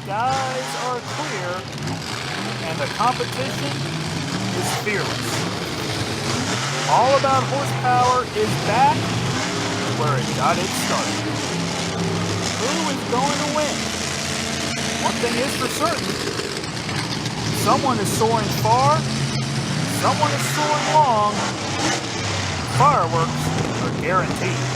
skies are clear and the competition is fearless. All About Horsepower is back where it got its start. Who is going to win? One thing is for certain, someone is soaring far, someone is soaring long, fireworks are guaranteed.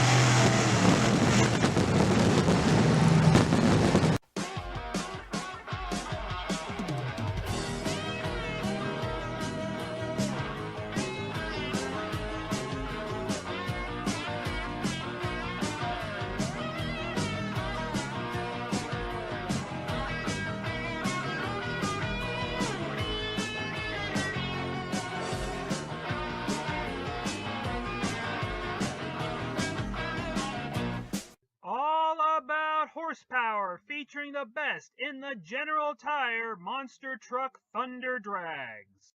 Horsepower, featuring the best in the General Tire Monster Truck Thunder Drags.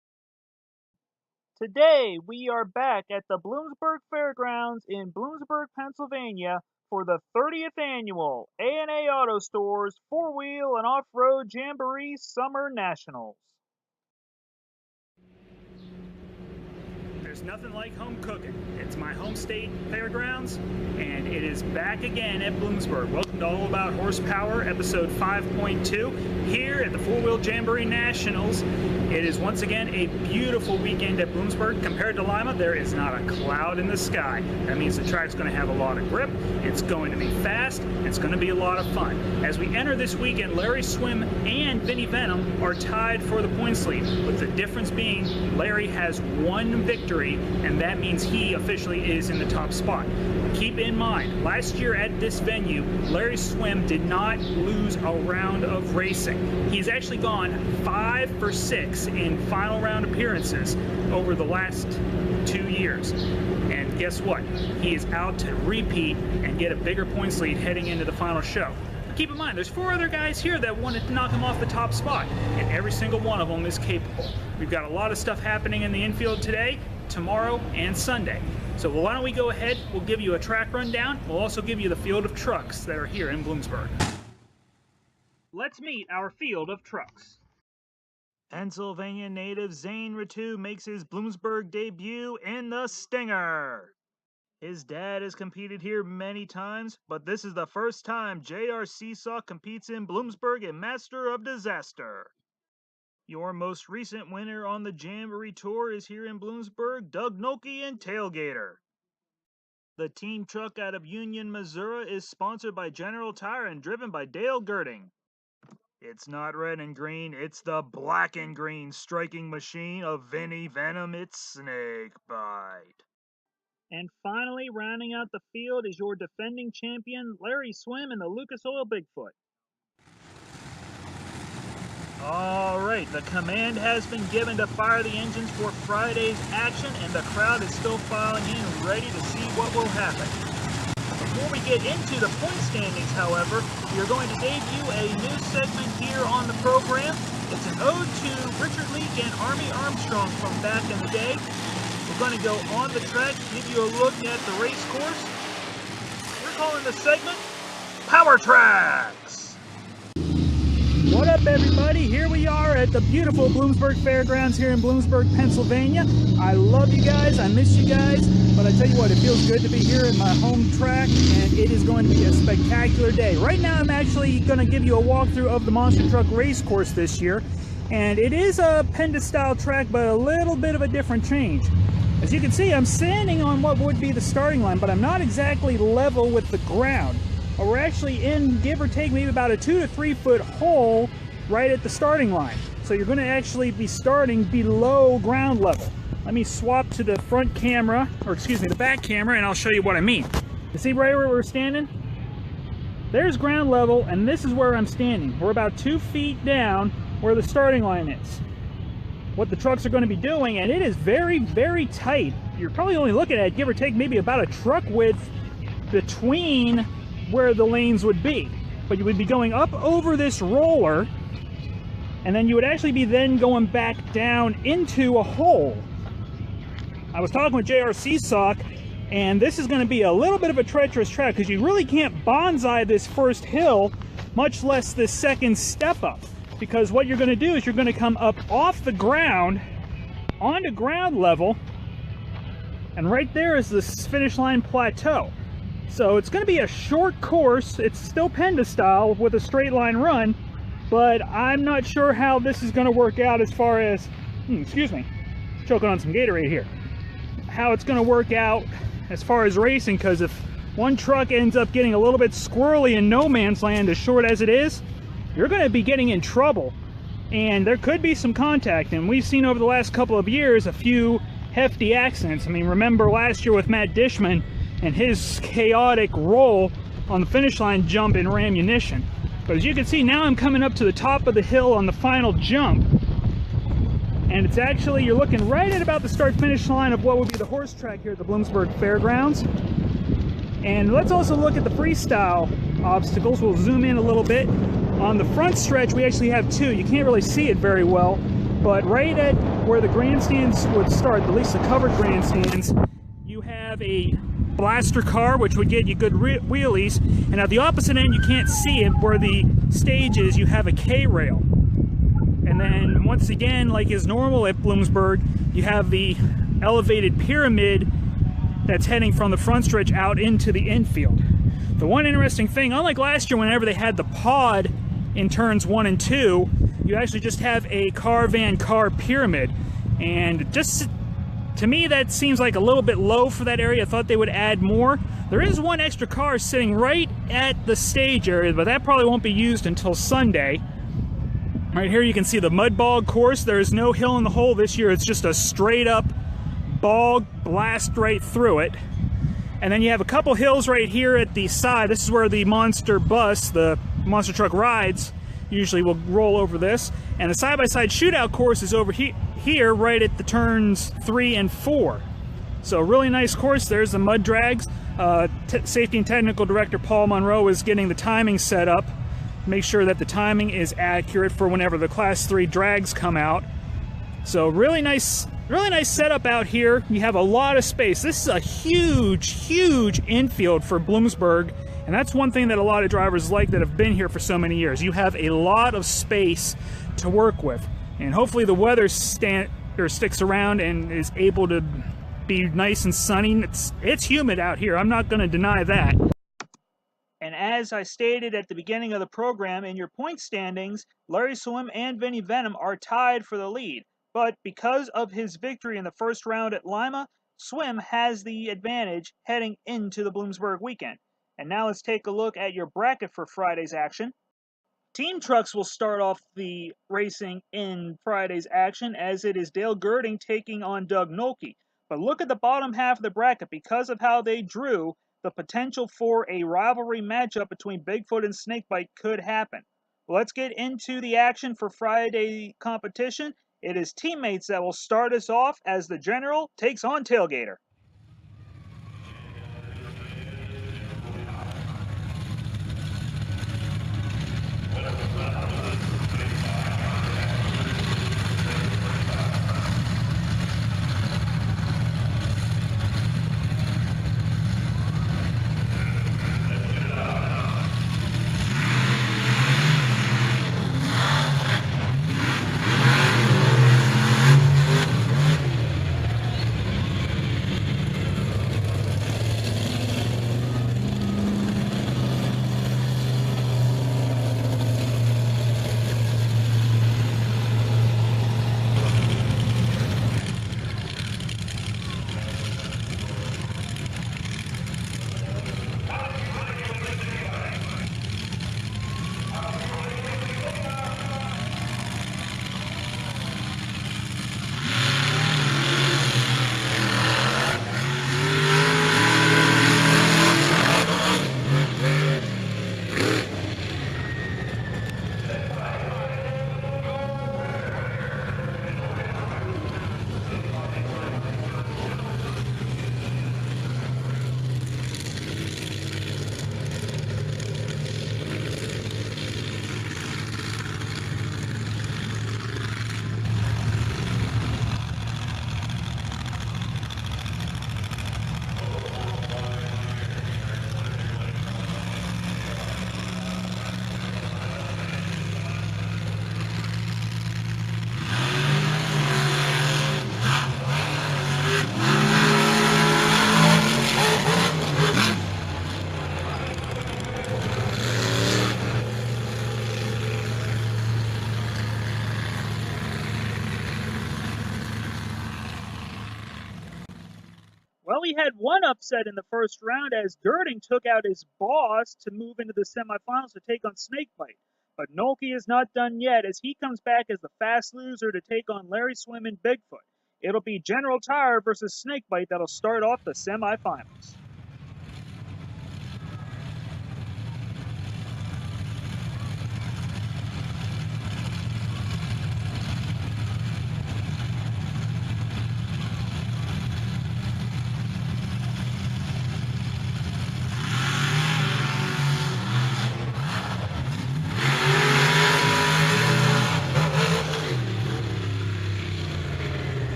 Today we are back at the Bloomsburg Fairgrounds in Bloomsburg, Pennsylvania for the 30th annual A&A Auto Stores 4-wheel and off-road Jamboree Summer Nationals. There's nothing like home cooking. It's my home state fairgrounds, and it is back again at Bloomsburg. Welcome to All About Horsepower, episode 5.2, here at the 4-wheel Jamboree Nationals. It is once again a beautiful weekend at Bloomsburg. Compared to Lima, there is not a cloud in the sky. That means the track's going to have a lot of grip, it's going to be fast, it's going to be a lot of fun. As we enter this weekend, Larry Swim and Vinnie Venom are tied for the points lead, with the difference being Larry has one victory, and that means he officially is in the top spot. Keep in mind, last year at this venue, Larry Swim did not lose a round of racing. He's actually gone 5 for 6 in final round appearances over the last 2 years. And guess what? He is out to repeat and get a bigger points lead heading into the final show. Keep in mind, there's 4 other guys here that wanted to knock him off the top spot, and every single one of them is capable. We've got a lot of stuff happening in the infield today, tomorrow, and Sunday. So why don't we go ahead, we'll give you a track rundown, we'll also give you the field of trucks that are here in Bloomsburg. Let's meet our field of trucks. Pennsylvania native Zane Ritu makes his Bloomsburg debut in the Stinger. His dad has competed here many times, but this is the first time J.R. Seesaw competes in Bloomsburg in Master of Disaster. Your most recent winner on the Jamboree Tour is here in Bloomsburg, Doug Nolte and Tailgater. The team truck out of Union, Missouri is sponsored by General Tire and driven by Dale Girding. It's not red and green, it's the black and green striking machine of Vinnie Venom, it's Snakebite. And finally, rounding out the field is your defending champion, Larry Swim and the Lucas Oil Bigfoot. Alright, the command has been given to fire the engines for Friday's action, and the crowd is still filing in, ready to see what will happen. Before we get into the point standings, however, we are going to debut a new segment here on the program. It's an ode to Richard Leake and Army Armstrong from back in the day. We're going to go on the track, give you a look at the race course. We're calling the segment Power Tracks. What up, everybody? Here we are at the beautiful Bloomsburg Fairgrounds here in Bloomsburg, Pennsylvania. I love you guys, I miss you guys, but I tell you what, it feels good to be here at my home track, and it is going to be a spectacular day. Right now, I'm actually going to give you a walkthrough of the Monster Truck race course this year, and it is a Penda-style track, but a little bit of a different change. As you can see, I'm standing on what would be the starting line, but I'm not exactly level with the ground. We're actually in, give or take, maybe about a 2 to 3 foot hole right at the starting line. So you're going to actually be starting below ground level. Let me swap to the front camera, or excuse me, the back camera, and I'll show you what I mean. You see right where we're standing? There's ground level, and this is where I'm standing. We're about 2 feet down where the starting line is. What the trucks are going to be doing, and it is very, very tight. You're probably only looking at, give or take, maybe about a truck width between where the lanes would be. But you would be going up over this roller, and then you would actually be then going back down into a hole. I was talking with J.R. Seesaw, and this is going to be a little bit of a treacherous track because you really can't bonsai this first hill much less this second step up. Because what you're going to do is you're going to come up off the ground onto ground level, and right there is this finish line plateau. So it's going to be a short course. It's still Penda style with a straight line run, but I'm not sure how this is going to work out as far as, excuse me, choking on some Gatorade here, how it's going to work out as far as racing, because if one truck ends up getting a little bit squirrely in no man's land, as short as it is, you're going to be getting in trouble, and there could be some contact. And we've seen over the last couple of years a few hefty accidents. I mean, remember last year with Matt Dishman and his chaotic roll on the finish line jump in Rammunition. But as you can see, now I'm coming up to the top of the hill on the final jump, and it's actually, you're looking right at about the start finish line of what would be the horse track here at the Bloomsburg Fairgrounds. And let's also look at the freestyle obstacles. We'll zoom in a little bit. On the front stretch, we actually have two. You can't really see it very well, but right at where the grandstands would start, at least the covered grandstands, you have a blaster car, which would get you good wheelies. And at the opposite end, you can't see it, where the stage is, you have a K-rail. And then once again, like is normal at Bloomsburg, you have the elevated pyramid that's heading from the front stretch out into the infield. The one interesting thing, unlike last year whenever they had the pod in turns 1 and 2, you actually just have a car pyramid. And just to me, that seems like a little bit low for that area. I thought they would add more. There is one extra car sitting right at the stage area, but that probably won't be used until Sunday. Right here you can see the mud bog course. There is no hill in the hole this year. It's just a straight up bog blast right through it. And then you have a couple hills right here at the side. This is where the monster bus, the monster truck rides, usually will roll over this. And the side-by-side shootout course is over here right at the turns 3 and 4. So really nice course. There's the mud drags. Safety and Technical Director Paul Monroe is getting the timing set up. Make sure that the timing is accurate for whenever the Class 3 drags come out. So really nice setup out here. You have a lot of space. This is a huge infield for Bloomsburg, and that's one thing that a lot of drivers like that have been here for so many years. You have a lot of space to work with, and hopefully the weather sticks around and is able to be nice and sunny. It's humid out here, I'm not going to deny that. And as I stated at the beginning of the program, in your point standings, Larry Swim and Vinnie Venom are tied for the lead. But because of his victory in the first round at Lima, Swim has the advantage heading into the Bloomsburg weekend. And now let's take a look at your bracket for Friday's action. Team trucks will start off the racing in Friday's action, as it is Dale Girding taking on Doug Nolke. But look at the bottom half of the bracket. Because of how they drew, the potential for a rivalry matchup between Bigfoot and Snakebite could happen. Let's get into the action for Friday competition. It is Teammates that will start us off as the General takes on Tailgater. had one upset in the first round as Girding took out his boss to move into the semifinals to take on Snakebite. But Nolke is not done yet as he comes back as the fast loser to take on Larry Swim and Bigfoot. It'll be General Tire versus Snakebite that'll start off the semifinals.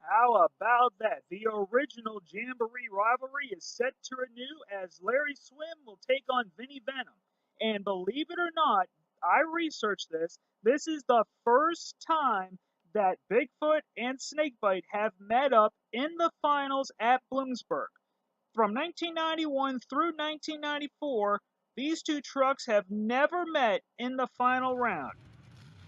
How about that? The original Jamboree rivalry is set to renew as Larry Swim will take on Vinny Venom. And believe it or not, I researched this. This is the first time that Bigfoot and Snakebite have met up in the finals at Bloomsburg. From 1991 through 1994, these two trucks have never met in the final round.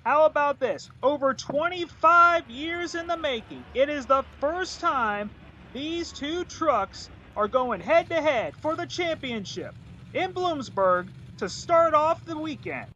How about this? Over 25 years in the making, it is the first time these two trucks are going head to head for the championship in Bloomsburg to start off the weekend.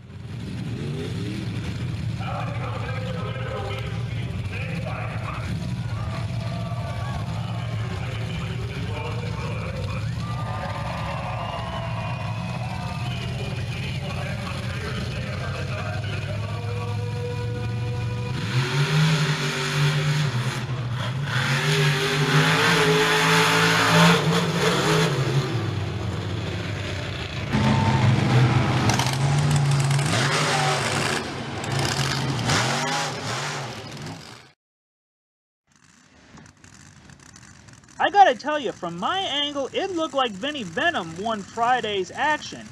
I gotta tell you, from my angle, it looked like Vinny Venom won Friday's action,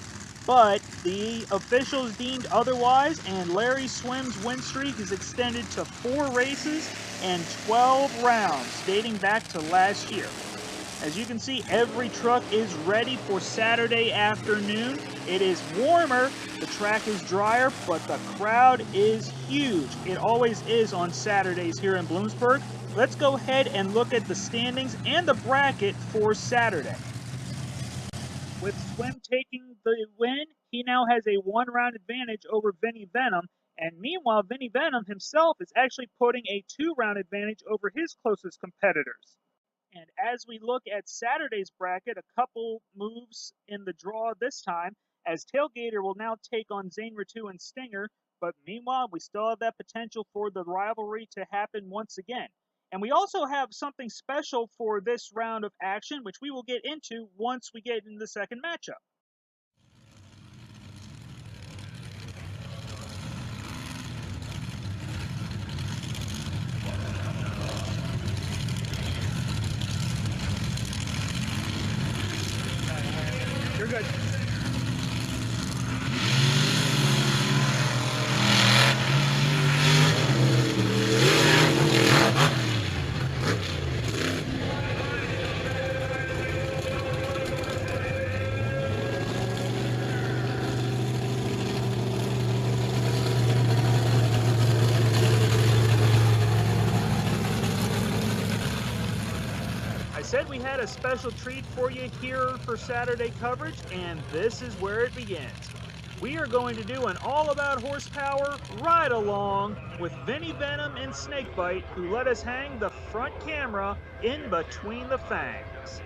but the officials deemed otherwise, and Larry Swim's win streak is extended to 4 races and 12 rounds, dating back to last year. As you can see, every truck is ready for Saturday afternoon. It is warmer, the track is drier, but the crowd is huge. It always is on Saturdays here in Bloomsburg. Let's go ahead and look at the standings and the bracket for Saturday. With Swim taking the win, he now has a 1-round advantage over Vinny Venom, and meanwhile, Vinny Venom himself is actually putting a 2-round advantage over his closest competitors. And as we look at Saturday's bracket, a couple moves in the draw this time, as Tailgater will now take on Zane Ratu and Stinger, but meanwhile, we still have that potential for the rivalry to happen once again. And we also have something special for this round of action, which we will get into once we get into the second matchup. You're good. Said we had a special treat for you here for Saturday coverage, and this is where it begins. We are going to do an all about horsepower ride along with Vinny Venom and Snakebite, who let us hang the front camera in between the fangs.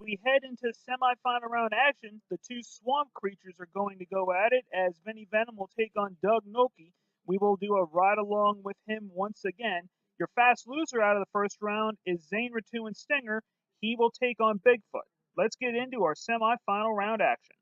we head into semifinal round action, the two swamp creatures are going to go at it as Vinny Venom will take on Doug Noki. We will do a ride along with him once again. Your fast loser out of the first round is Zane Ratu and Stinger. He will take on Bigfoot. Let's get into our semifinal round action.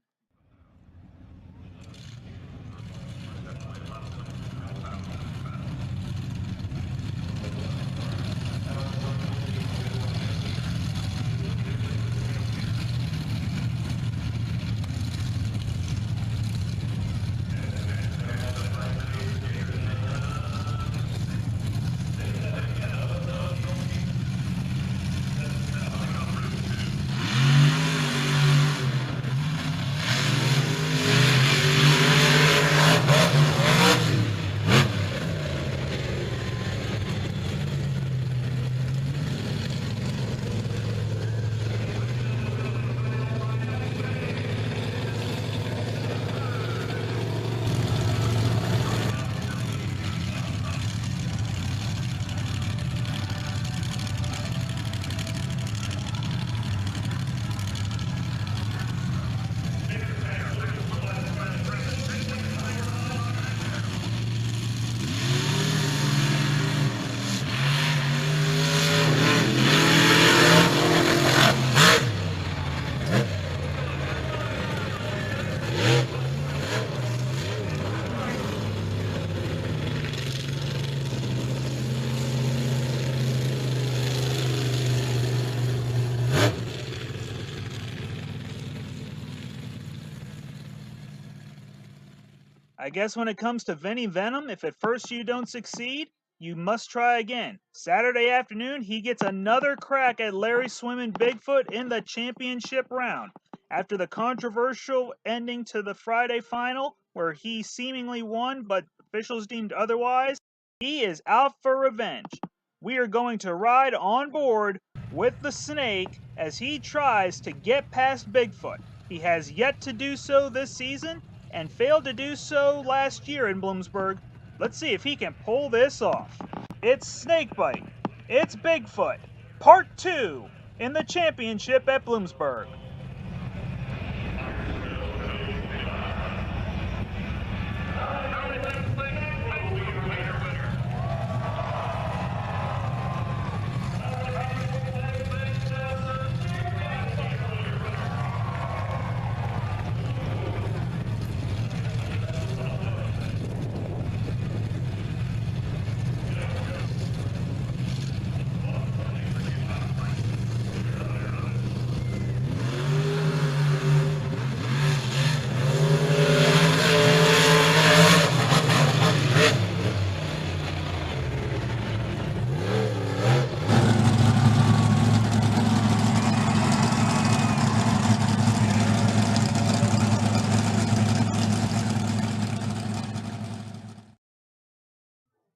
I guess when it comes to Vinny Venom, if at first you don't succeed, you must try again. Saturday afternoon, he gets another crack at Larry Swim and Bigfoot in the championship round. After the controversial ending to the Friday final, where he seemingly won but officials deemed otherwise, he is out for revenge. We are going to ride on board with the snake as he tries to get past Bigfoot. He has yet to do so this season and failed to do so last year in Bloomsburg. Let's see if he can pull this off. It's Snakebite. It's Bigfoot. Part 2 in the championship at Bloomsburg.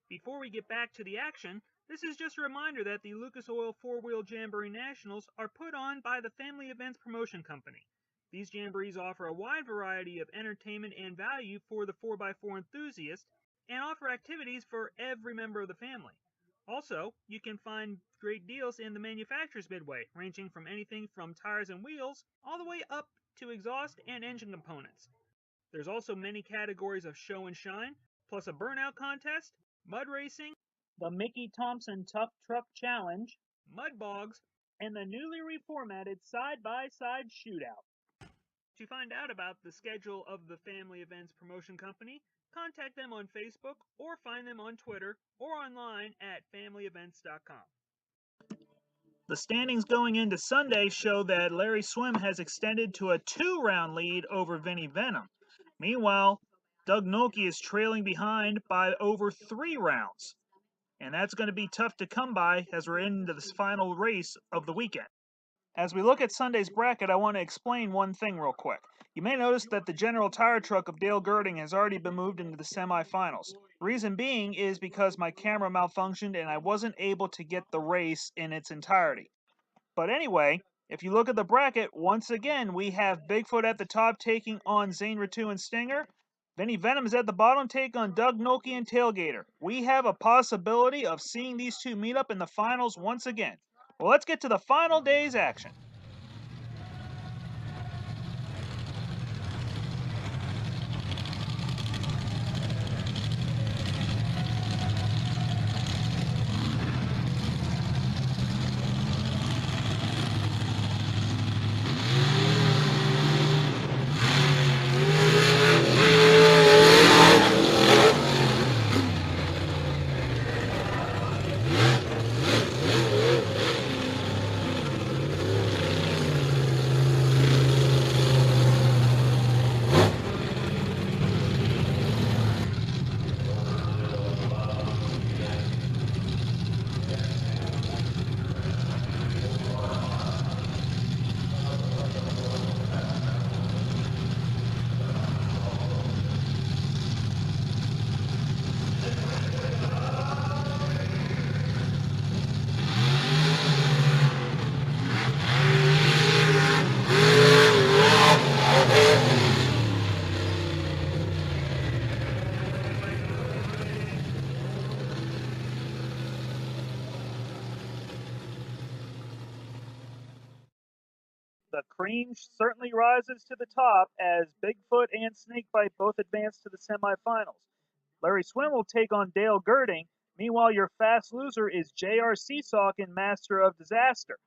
Before we get back to the action, this is just a reminder that the Lucas Oil 4-Wheel Jamboree Nationals are put on by the Family Events Promotion Company. These jamborees offer a wide variety of entertainment and value for the 4x4 enthusiast and offer activities for every member of the family. Also, you can find great deals in the manufacturer's midway, ranging from anything from tires and wheels all the way up to exhaust and engine components. There's also many categories of show and shine, plus a burnout contest, mud racing, the Mickey Thompson Tough Truck Challenge, mud bogs, and the newly reformatted side-by-side shootout. To find out about the schedule of the Family Events Promotion Company, contact them on Facebook or find them on Twitter or online at familyevents.com. The standings going into Sunday show that Larry Swim has extended to a 2-round lead over Vinny Venom. Meanwhile, Doug Noki is trailing behind by over 3 rounds. And that's going to be tough to come by as we're into this final race of the weekend. As we look at Sunday's bracket, I want to explain one thing real quick. You may notice that the General Tire Truck of Dale Girding has already been moved into the semifinals. Reason being is because my camera malfunctioned and I wasn't able to get the race in its entirety. But anyway, if you look at the bracket, once again, we have Bigfoot at the top taking on Zane Ratu and Stinger. Vinny Venom is at the bottom taking on Doug Noki and Tailgater. We have a possibility of seeing these two meet up in the finals once again. Well, let's get to the final day's action. The cream certainly rises to the top as Bigfoot and Snakebite both advance to the semifinals. Larry Swim will take on Dale Girding. Meanwhile, your fast loser is J.R. Seesaw in Master of Disaster.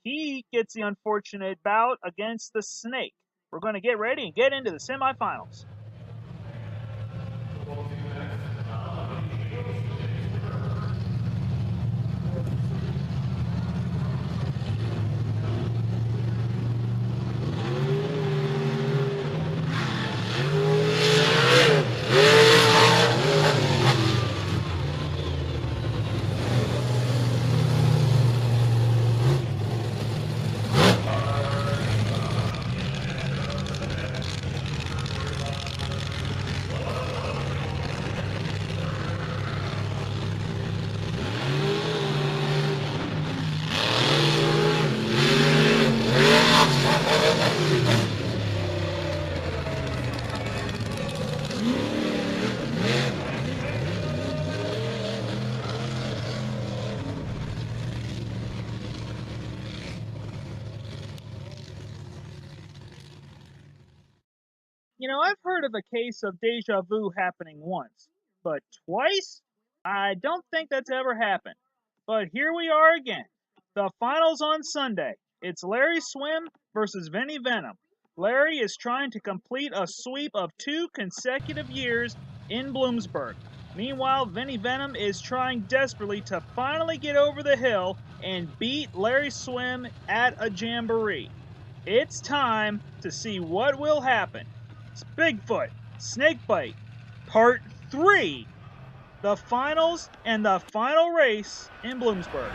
He gets the unfortunate bout against the Snake. We're going to get ready and get into the semifinals. You know, I've heard of a case of deja vu happening once, but twice? I don't think that's ever happened. But here we are again. The finals on Sunday. It's Larry Swim versus Vinny Venom. Larry is trying to complete a sweep of 2 consecutive years in Bloomsburg. Meanwhile, Vinny Venom is trying desperately to finally get over the hill and beat Larry Swim at a jamboree. It's time to see what will happen. It's Bigfoot, Snakebite, Part 3. The finals and the final race in Bloomsburg.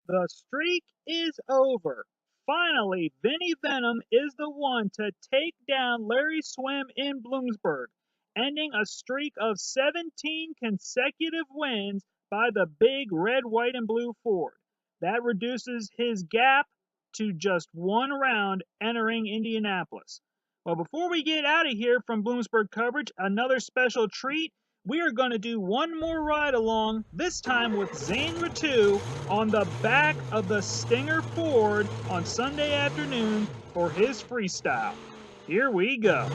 The streak is over. Finally, Vinny Venom is the one to take down Larry Swim in Bloomsburg, ending a streak of 17 consecutive wins by the big red, white, and blue Ford. That reduces his gap to just 1 round entering Indianapolis. Well, before we get out of here from Bloomsburg coverage, another special treat. We are going to do one more ride along, this time with Zane Ratu on the back of the Stinger Ford on Sunday afternoon for his freestyle. Here we go.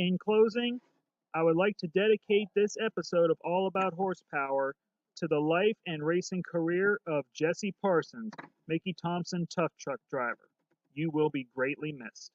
In closing, I would like to dedicate this episode of All About Horsepower to the life and racing career of Jesse Parsons, Mickey Thompson tough truck driver. You will be greatly missed.